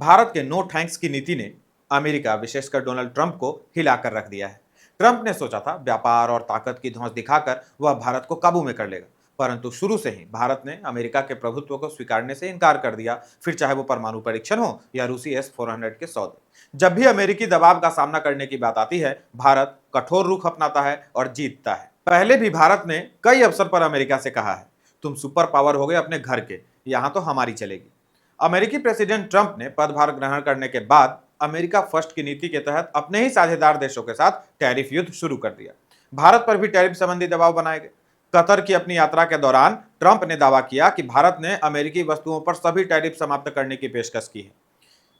भारत के no thanks की नीति ने अमेरिका विशेषकर डोनाल्ड ट्रंप को हिलाकर रख दिया है। ट्रंप ने सोचा था व्यापार और ताकत की धौंस दिखाकर वह भारत को काबू में कर लेगा, परंतु शुरू से ही भारत ने अमेरिका के प्रभुत्व को स्वीकारने से इनकार कर दिया, फिर चाहे वो परमाणु परीक्षण हो या रूसी S-400 के सौदे। जब भी अमेरिकी दबाव का सामना करने की बात आती है, भारत कठोर रुख अपनाता है और जीतता है। पहले भी भारत ने कई अवसर पर अमेरिका से कहा है, तुम सुपर पावर हो गए अपने घर के, यहां तो हमारी चलेगी। अमेरिकी प्रेसिडेंट ट्रंप ने पदभार ग्रहण करने के बाद अमेरिका फर्स्ट की नीति के तहत अपने ही साझेदार देशों के साथ टैरिफ युद्ध शुरू कर दिया। भारत पर भी टैरिफ संबंधी दबाव बनाए गए। कतर की अपनी यात्रा के दौरान ट्रंप ने दावा किया कि भारत ने अमेरिकी वस्तुओं पर सभी टैरिफ समाप्त करने की पेशकश की है।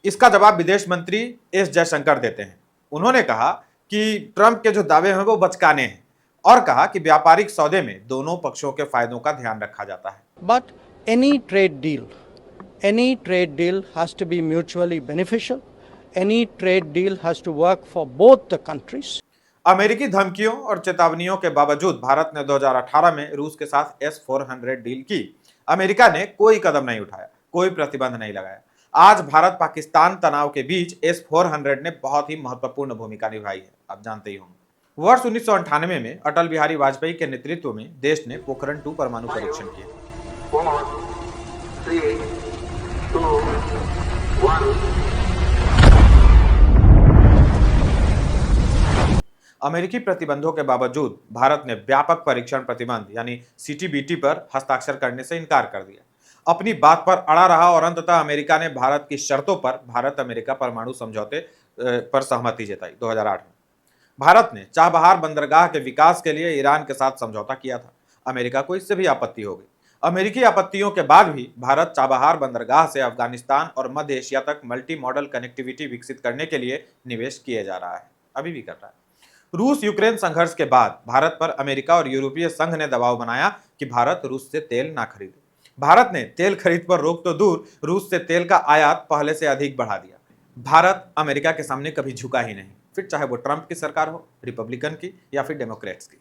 इसका जवाब विदेश मंत्री एस जयशंकर देते हैं। उन्होंने कहा कि ट्रंप के जो दावे हैं वो बचकाने हैं और कहा कि व्यापारिक सौदे में दोनों पक्षों के फायदों का ध्यान रखा जाता है। But any trade deal has to be mutually beneficial. Any trade deal has to work for both the countries. अमेरिकी धमकियों और चेतावनियों के बावजूद भारत ने 2018 में रूस के साथ S-400 डील की। अमेरिका ने कोई कदम नहीं उठाया, कोई प्रतिबंध नहीं लगाया। आज भारत पाकिस्तान तनाव के बीच S-400 ने बहुत ही महत्वपूर्ण भूमिका निभाई है, आप जानते ही होंगे। वर्ष 1998 में अटल बिहारी वाजपेयी के नेतृत्व में देश ने पोखरण 2 परमाणु परीक्षण किया। 4, 3, 2, 1। अमेरिकी प्रतिबंधों के बावजूद भारत ने व्यापक परीक्षण प्रतिबंध यानी CTBT पर हस्ताक्षर करने से इनकार कर दिया। अपनी बात पर अड़ा रहा और अंततः अमेरिका ने भारत की शर्तों पर भारत अमेरिका परमाणु समझौते पर सहमति जताई 2008 में। भारत ने चाबहार बंदरगाह के विकास के लिए ईरान के साथ समझौता किया था। अमेरिका को इससे भी आपत्ति हो गई। अमेरिकी आपत्तियों के बाद भी भारत चाबहार बंदरगाह से अफगानिस्तान और मध्य एशिया तक मल्टी मॉडल कनेक्टिविटी विकसित करने के लिए निवेश किए जा रहा है, अभी भी कर रहा है। रूस यूक्रेन संघर्ष के बाद भारत पर अमेरिका और यूरोपीय संघ ने दबाव बनाया कि भारत रूस से तेल ना खरीदे। भारत ने तेल खरीद पर रोक तो दूर, रूस से तेल का आयात पहले से अधिक बढ़ा दिया। भारत अमेरिका के सामने कभी झुका ही नहीं, फिर चाहे वो ट्रंप की सरकार हो, रिपब्लिकन की या फिर डेमोक्रेट्स की।